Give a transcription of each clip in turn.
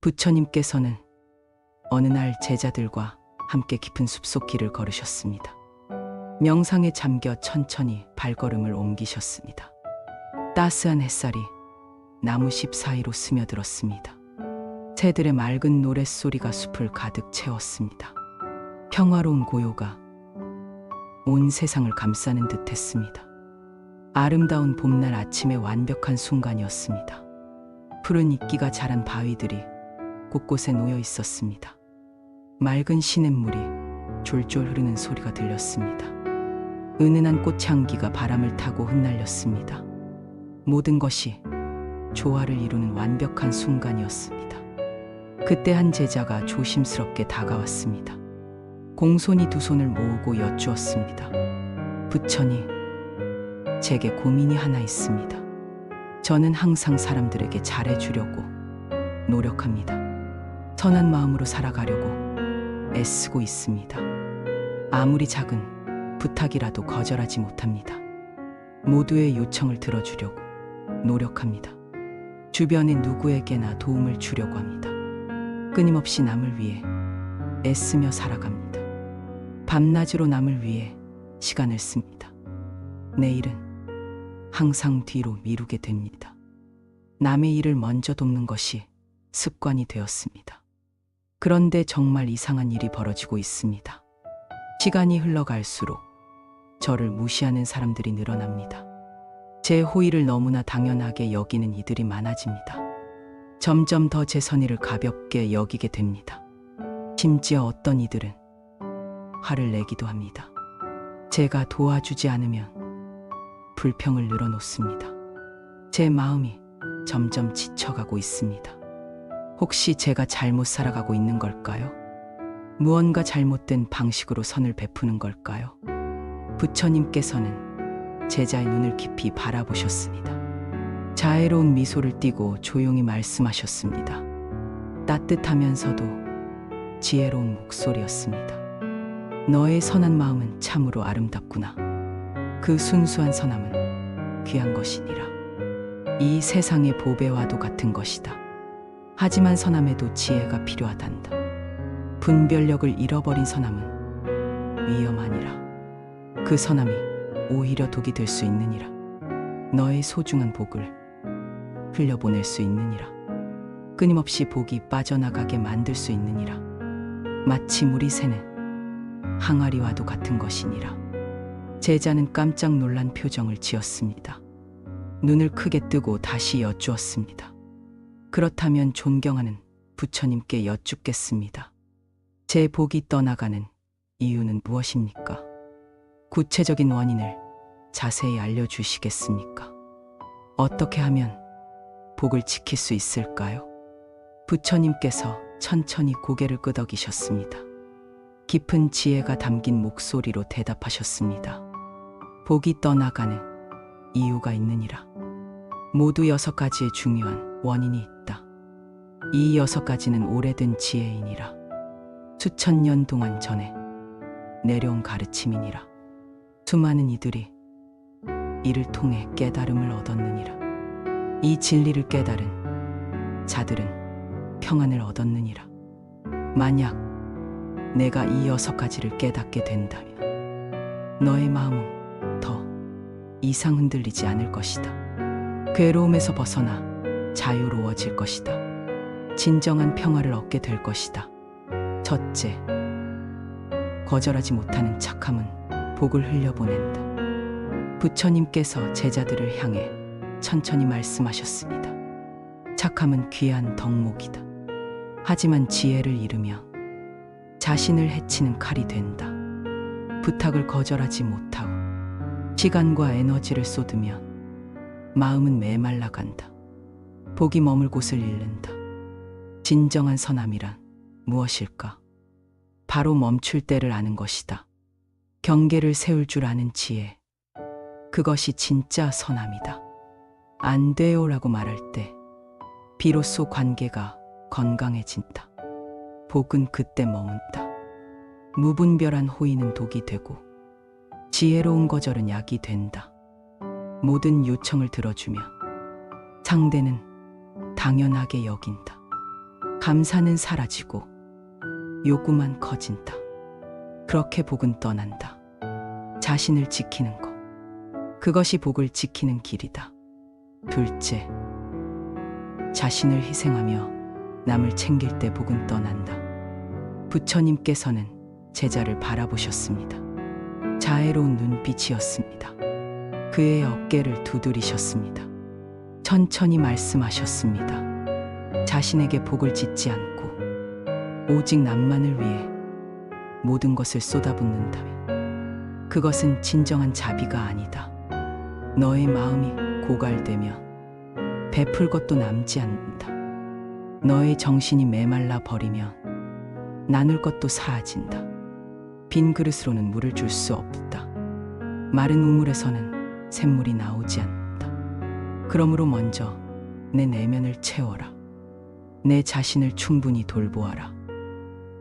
부처님께서는 어느 날 제자들과 함께 깊은 숲속 길을 걸으셨습니다. 명상에 잠겨 천천히 발걸음을 옮기셨습니다. 따스한 햇살이 나무잎 사이로 스며들었습니다. 새들의 맑은 노랫소리가 숲을 가득 채웠습니다. 평화로운 고요가 온 세상을 감싸는 듯했습니다. 아름다운 봄날 아침의 완벽한 순간이었습니다. 푸른 이끼가 자란 바위들이 곳곳에 놓여 있었습니다. 맑은 시냇물이 졸졸 흐르는 소리가 들렸습니다. 은은한 꽃향기가 바람을 타고 흩날렸습니다. 모든 것이 조화를 이루는 완벽한 순간이었습니다. 그때 한 제자가 조심스럽게 다가왔습니다. 공손히 두 손을 모으고 여쭈었습니다. 부처님, 제게 고민이 하나 있습니다. 저는 항상 사람들에게 잘해주려고 노력합니다. 선한 마음으로 살아가려고 애쓰고 있습니다. 아무리 작은 부탁이라도 거절하지 못합니다. 모두의 요청을 들어주려고 노력합니다. 주변의 누구에게나 도움을 주려고 합니다. 끊임없이 남을 위해 애쓰며 살아갑니다. 밤낮으로 남을 위해 시간을 씁니다. 내일은 항상 뒤로 미루게 됩니다. 남의 일을 먼저 돕는 것이 습관이 되었습니다. 그런데 정말 이상한 일이 벌어지고 있습니다. 시간이 흘러갈수록 저를 무시하는 사람들이 늘어납니다. 제 호의를 너무나 당연하게 여기는 이들이 많아집니다. 점점 더 제 선의를 가볍게 여기게 됩니다. 심지어 어떤 이들은 화를 내기도 합니다. 제가 도와주지 않으면 불평을 늘어놓습니다. 제 마음이 점점 지쳐가고 있습니다. 혹시 제가 잘못 살아가고 있는 걸까요? 무언가 잘못된 방식으로 선을 베푸는 걸까요? 부처님께서는 제자의 눈을 깊이 바라보셨습니다. 자애로운 미소를 띠고 조용히 말씀하셨습니다. 따뜻하면서도 지혜로운 목소리였습니다. 너의 선한 마음은 참으로 아름답구나. 그 순수한 선함은 귀한 것이니라. 이 세상의 보배와도 같은 것이다. 하지만 선함에도 지혜가 필요하단다. 분별력을 잃어버린 선함은 위험하니라. 그 선함이 오히려 독이 될 수 있느니라. 너의 소중한 복을 흘려보낼 수 있느니라. 끊임없이 복이 빠져나가게 만들 수 있느니라. 마치 물이 새는 항아리와도 같은 것이니라. 제자는 깜짝 놀란 표정을 지었습니다. 눈을 크게 뜨고 다시 여쭈었습니다. 그렇다면 존경하는 부처님께 여쭙겠습니다. 제 복이 떠나가는 이유는 무엇입니까? 구체적인 원인을 자세히 알려주시겠습니까? 어떻게 하면 복을 지킬 수 있을까요? 부처님께서 천천히 고개를 끄덕이셨습니다. 깊은 지혜가 담긴 목소리로 대답하셨습니다. 복이 떠나가는 이유가 있느니라. 모두 6가지의 중요한 원인이 있다. 이 6가지는 오래된 지혜이니라. 수천 년 동안 전에 내려온 가르침이니라. 수많은 이들이 이를 통해 깨달음을 얻었느니라. 이 진리를 깨달은 자들은 평안을 얻었느니라. 만약 내가 이 6가지를 깨닫게 된다면 너의 마음은 더 이상 흔들리지 않을 것이다. 괴로움에서 벗어나 자유로워질 것이다. 진정한 평화를 얻게 될 것이다. 첫째, 거절하지 못하는 착함은 복을 흘려보낸다. 부처님께서 제자들을 향해 천천히 말씀하셨습니다. 착함은 귀한 덕목이다. 하지만 지혜를 잃으며 자신을 해치는 칼이 된다. 부탁을 거절하지 못하고 시간과 에너지를 쏟으면 마음은 메말라간다. 복이 머물 곳을 잃는다. 진정한 선함이란 무엇일까? 바로 멈출 때를 아는 것이다. 경계를 세울 줄 아는 지혜. 그것이 진짜 선함이다. 안 돼요라고 말할 때 비로소 관계가 건강해진다. 복은 그때 머문다. 무분별한 호의는 독이 되고 지혜로운 거절은 약이 된다. 모든 요청을 들어주면 상대는 당연하게 여긴다. 감사는 사라지고 요구만 커진다. 그렇게 복은 떠난다. 자신을 지키는 것. 그것이 복을 지키는 길이다. 둘째, 자신을 희생하며 남을 챙길 때 복은 떠난다. 부처님께서는 제자를 바라보셨습니다. 자애로운 눈빛이었습니다. 그의 어깨를 두드리셨습니다. 천천히 말씀하셨습니다. 자신에게 복을 짓지 않고 오직 남만을 위해 모든 것을 쏟아붓는다면 그것은 진정한 자비가 아니다. 너의 마음이 고갈되면 베풀 것도 남지 않는다. 너의 정신이 메말라 버리면 나눌 것도 사라진다. 빈 그릇으로는 물을 줄 수 없다. 마른 우물에서는 샘물이 나오지 않는다. 그러므로 먼저 내 내면을 채워라. 내 자신을 충분히 돌보아라.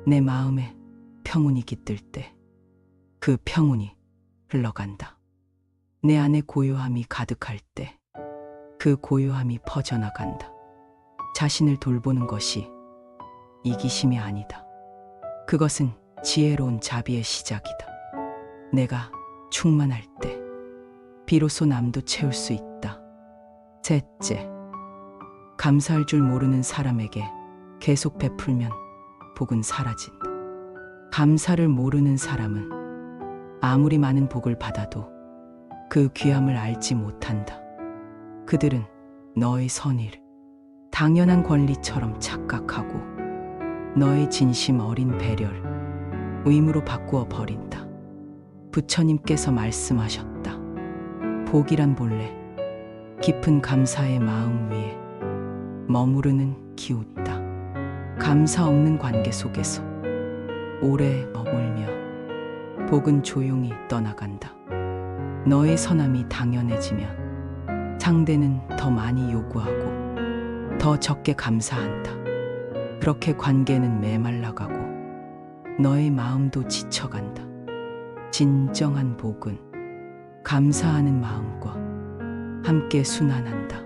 내 마음에 평온이 깃들 때 그 평온이 흘러간다. 내 안에 고요함이 가득할 때 그 고요함이 퍼져나간다. 자신을 돌보는 것이 이기심이 아니다. 그것은 지혜로운 자비의 시작이다. 내가 충만할 때 비로소 남도 채울 수 있다. 셋째, 감사할 줄 모르는 사람에게 계속 베풀면 복은 사라진다. 감사를 모르는 사람은 아무리 많은 복을 받아도 그 귀함을 알지 못한다. 그들은 너의 선의를 당연한 권리처럼 착각하고 너의 진심 어린 배려를 의무로 바꾸어 버린다. 부처님께서 말씀하셨다. 복이란 본래 깊은 감사의 마음 위에 머무르는 기운이다. 감사 없는 관계 속에서 오래 머물며 복은 조용히 떠나간다. 너의 선함이 당연해지면 상대는 더 많이 요구하고 더 적게 감사한다. 그렇게 관계는 메말라가고 너의 마음도 지쳐간다. 진정한 복은 감사하는 마음과 함께 순환한다.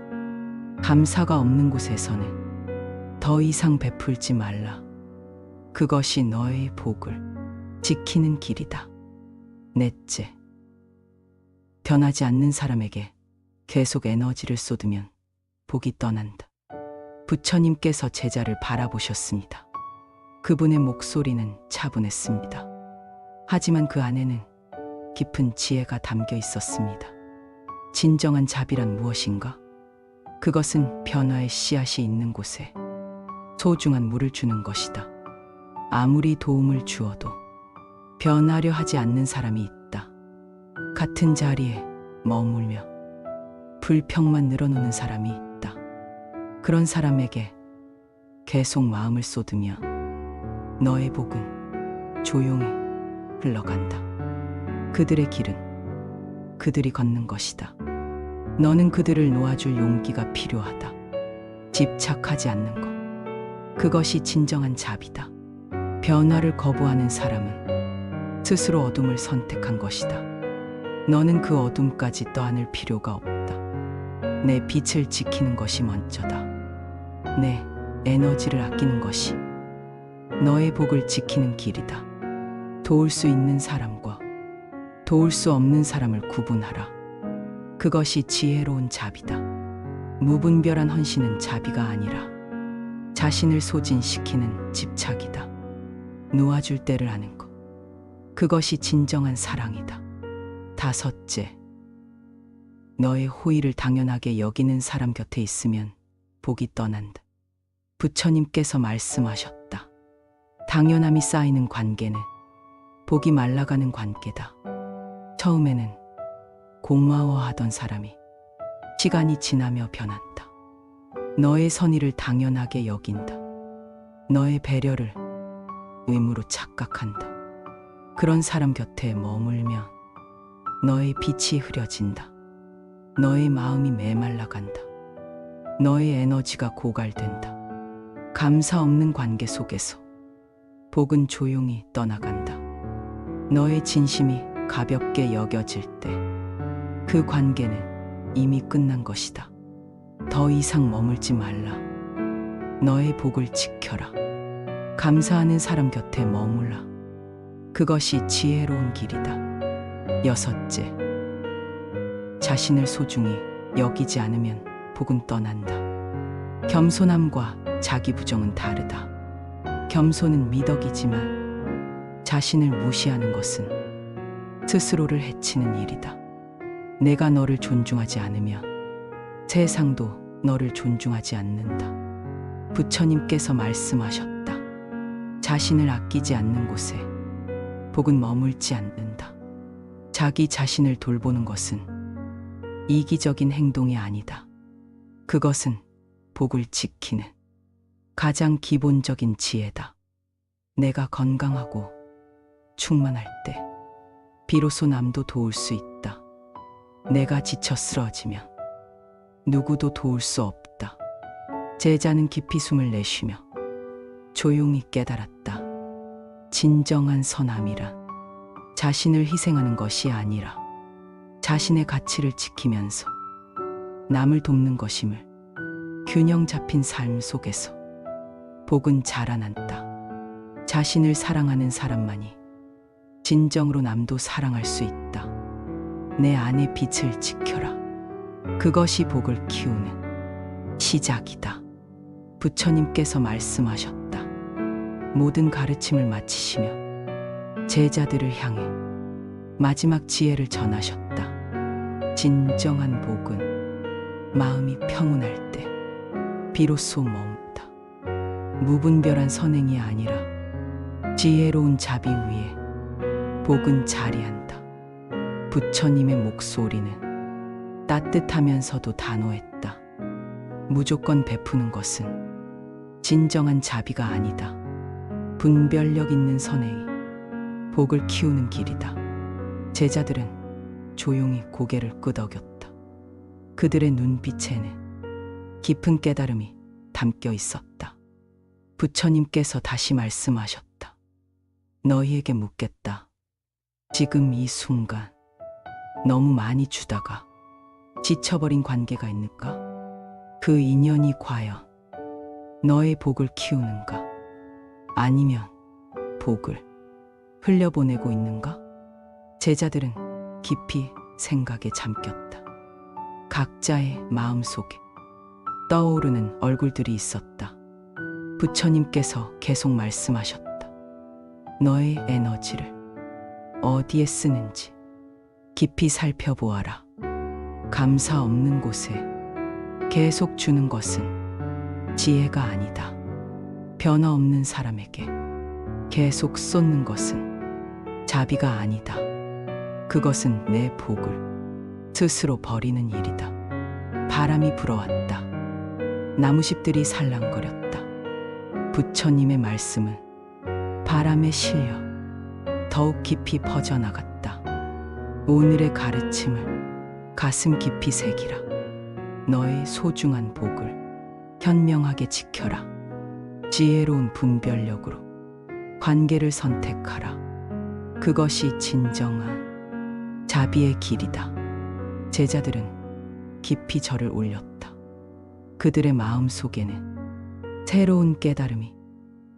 감사가 없는 곳에서는 더 이상 베풀지 말라. 그것이 너의 복을 지키는 길이다. 넷째, 변하지 않는 사람에게 계속 에너지를 쏟으면 복이 떠난다. 부처님께서 제자를 바라보셨습니다. 그분의 목소리는 차분했습니다. 하지만 그 안에는 깊은 지혜가 담겨 있었습니다. 진정한 자비란 무엇인가? 그것은 변화의 씨앗이 있는 곳에 소중한 물을 주는 것이다. 아무리 도움을 주어도 변하려 하지 않는 사람이 있다. 같은 자리에 머물며 불평만 늘어놓는 사람이 있다. 그런 사람에게 계속 마음을 쏟으며 너의 복은 조용히 흘러간다. 그들의 길은 그들이 걷는 것이다. 너는 그들을 놓아줄 용기가 필요하다. 집착하지 않는 것. 그것이 진정한 자비다. 변화를 거부하는 사람은 스스로 어둠을 선택한 것이다. 너는 그 어둠까지 떠안을 필요가 없다. 내 빛을 지키는 것이 먼저다. 내 에너지를 아끼는 것이 너의 복을 지키는 길이다. 도울 수 있는 사람과 도울 수 없는 사람을 구분하라. 그것이 지혜로운 자비다. 무분별한 헌신은 자비가 아니라 자신을 소진시키는 집착이다. 놓아줄 때를 아는 것. 그것이 진정한 사랑이다. 다섯째, 너의 호의를 당연하게 여기는 사람 곁에 있으면 복이 떠난다. 부처님께서 말씀하셨다. 당연함이 쌓이는 관계는 복이 말라가는 관계다. 처음에는 고마워하던 사람이 시간이 지나며 변한다. 너의 선의를 당연하게 여긴다. 너의 배려를 의무로 착각한다. 그런 사람 곁에 머물면 너의 빛이 흐려진다. 너의 마음이 메말라간다. 너의 에너지가 고갈된다. 감사 없는 관계 속에서 복은 조용히 떠나간다. 너의 진심이 가볍게 여겨질 때 그 관계는 이미 끝난 것이다. 더 이상 머물지 말라. 너의 복을 지켜라. 감사하는 사람 곁에 머물라. 그것이 지혜로운 길이다. 여섯째, 자신을 소중히 여기지 않으면 복은 떠난다. 겸손함과 자기 부정은 다르다. 겸손은 미덕이지만 자신을 무시하는 것은 스스로를 해치는 일이다. 내가 너를 존중하지 않으면 세상도 너를 존중하지 않는다. 부처님께서 말씀하셨다. 자신을 아끼지 않는 곳에 복은 머물지 않는다. 자기 자신을 돌보는 것은 이기적인 행동이 아니다. 그것은 복을 지키는 가장 기본적인 지혜다. 내가 건강하고 충만할 때 비로소 남도 도울 수 있다. 내가 지쳐 쓰러지면 누구도 도울 수 없다. 제자는 깊이 숨을 내쉬며 조용히 깨달았다. 진정한 선함이란 자신을 희생하는 것이 아니라 자신의 가치를 지키면서 남을 돕는 것임을. 균형 잡힌 삶 속에서 복은 자라난다. 자신을 사랑하는 사람만이 진정으로 남도 사랑할 수 있다. 내 안의 빛을 지켜라. 그것이 복을 키우는 시작이다. 부처님께서 말씀하셨다. 모든 가르침을 마치시며 제자들을 향해 마지막 지혜를 전하셨다. 진정한 복은 마음이 평온할 때 비로소 머문다. 무분별한 선행이 아니라 지혜로운 자비 위에 복은 자리한다. 부처님의 목소리는 따뜻하면서도 단호했다. 무조건 베푸는 것은 진정한 자비가 아니다. 분별력 있는 선행이 복을 키우는 길이다. 제자들은 조용히 고개를 끄덕였다. 그들의 눈빛에는 깊은 깨달음이 담겨 있었다. 부처님께서 다시 말씀하셨다. 너희에게 묻겠다. 지금 이 순간 너무 많이 주다가 지쳐버린 관계가 있는가? 그 인연이 과연 너의 복을 키우는가? 아니면 복을 흘려보내고 있는가? 제자들은 깊이 생각에 잠겼다. 각자의 마음속에 떠오르는 얼굴들이 있었다. 부처님께서 계속 말씀하셨다. 너의 에너지를 어디에 쓰는지 깊이 살펴보아라. 감사 없는 곳에 계속 주는 것은 지혜가 아니다. 변화 없는 사람에게 계속 쏟는 것은 자비가 아니다. 그것은 내 복을 스스로 버리는 일이다. 바람이 불어왔다. 나무잎들이 살랑거렸다. 부처님의 말씀은 바람에 실려 더욱 깊이 퍼져나갔다. 오늘의 가르침을 가슴 깊이 새기라. 너의 소중한 복을 현명하게 지켜라. 지혜로운 분별력으로 관계를 선택하라. 그것이 진정한 자비의 길이다. 제자들은 깊이 절을 올렸다. 그들의 마음 속에는 새로운 깨달음이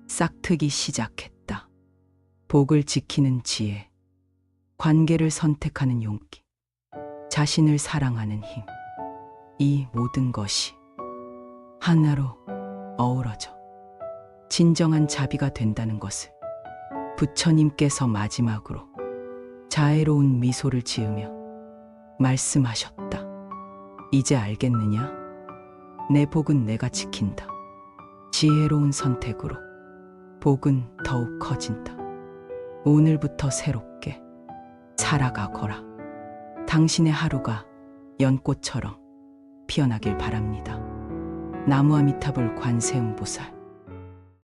싹트기 시작했다. 복을 지키는 지혜, 관계를 선택하는 용기, 자신을 사랑하는 힘, 이 모든 것이 하나로 어우러져 진정한 자비가 된다는 것을 부처님께서 마지막으로 자애로운 미소를 지으며 말씀하셨다. 이제 알겠느냐? 내 복은 내가 지킨다. 지혜로운 선택으로 복은 더욱 커진다. 오늘부터 새롭게 살아가거라. 당신의 하루가 연꽃처럼 피어나길 바랍니다. 나무아미타불 관세음보살.